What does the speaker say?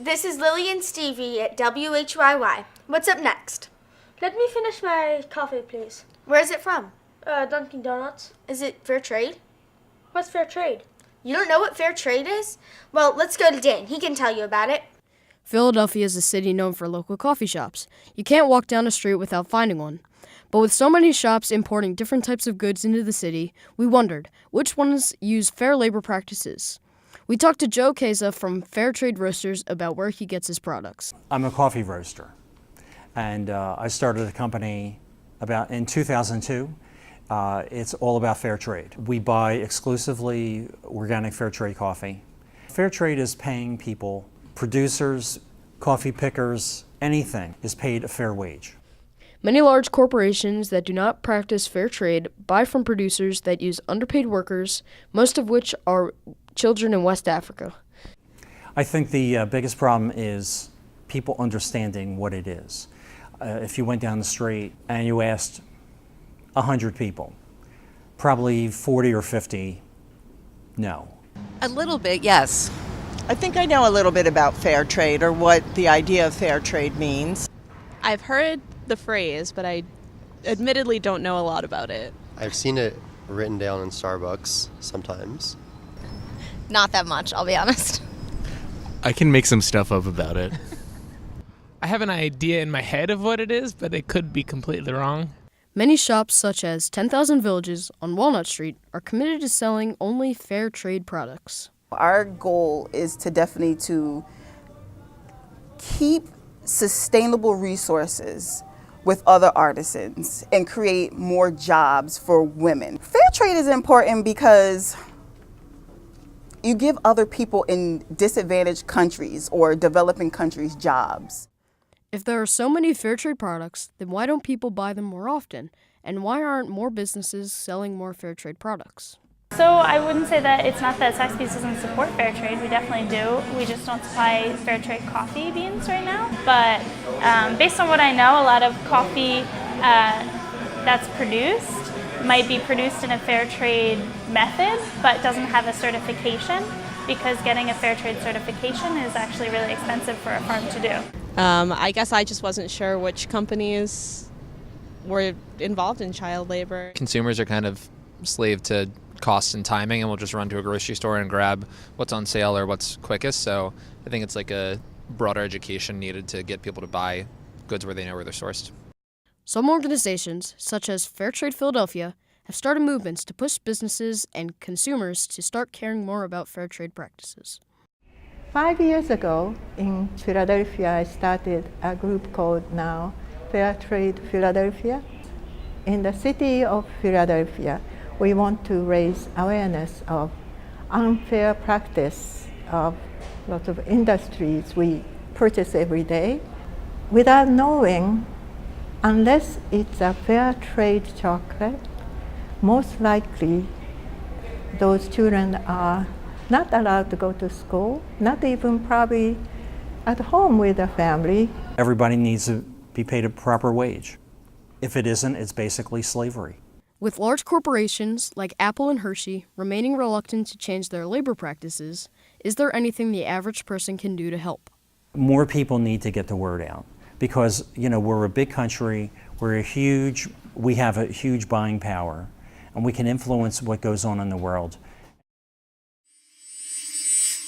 This is Lily and Stevie at WHYY. What's up next? Let me finish my coffee, please. Where's it from? Dunkin' Donuts. Is it fair trade? What's fair trade? You don't know what fair trade is? Well, let's go to Dan. He can tell you about it. Philadelphia is a city known for local coffee shops. You can't walk down a street without finding one. But with so many shops importing different types of goods into the city, we wondered which ones use fair labor practices. We talked to Joe Keza from Fair Trade Roasters about where he gets his products. I'm a coffee roaster, and I started the company in 2002. It's all about fair trade. We buy exclusively organic fair trade coffee. Fair trade is paying people, producers, coffee pickers, anything is paid a fair wage. Many large corporations that do not practice fair trade buy from producers that use underpaid workers, most of which are children in West Africa. I think the biggest problem is people understanding what it is. If you went down the street and you asked 100 people, probably 40 or 50 no. A little bit, yes. I think I know a little bit about fair trade, or what the idea of fair trade means. I've heard the phrase, but I admittedly don't know a lot about it. I've seen it written down in Starbucks sometimes. Not that much, I'll be honest. I can make some stuff up about it. I have an idea in my head of what it is, but it could be completely wrong. Many shops, such as 10,000 Villages on Walnut Street, are committed to selling only fair trade products. Our goal is to definitely to keep sustainable resources with other artisans and create more jobs for women. Fair trade is important because you give other people in disadvantaged countries or developing countries jobs. If there are so many fair trade products, then why don't people buy them more often? And why aren't more businesses selling more fair trade products? So I wouldn't say that it's not that Saxby's doesn't support fair trade. We definitely do. We just don't supply fair trade coffee beans right now. But based on what I know, a lot of coffee that's produced might be produced in a fair trade method, but doesn't have a certification, because getting a fair trade certification is actually really expensive for a farm to do. I guess I just wasn't sure which companies were involved in child labor. Consumers are kind of slave to cost and timing, and we'll just run to a grocery store and grab what's on sale or what's quickest. So I think it's like a broader education needed to get people to buy goods where they know where they're sourced. Some organizations, such as Fair Trade Philadelphia, have started movements to push businesses and consumers to start caring more about fair trade practices. 5 years ago in Philadelphia, I started a group called now Fair Trade Philadelphia. In the city of Philadelphia, we want to raise awareness of unfair practice of lots of industries we purchase every day without knowing, unless it's a fair trade chocolate, most likely those children are not allowed to go to school, not even probably at home with their family. Everybody needs to be paid a proper wage. If it isn't, it's basically slavery. With large corporations like Apple and Hershey remaining reluctant to change their labor practices, is there anything the average person can do to help? More people need to get the word out, because we're a big country, we have a huge buying power, and we can influence what goes on in the world.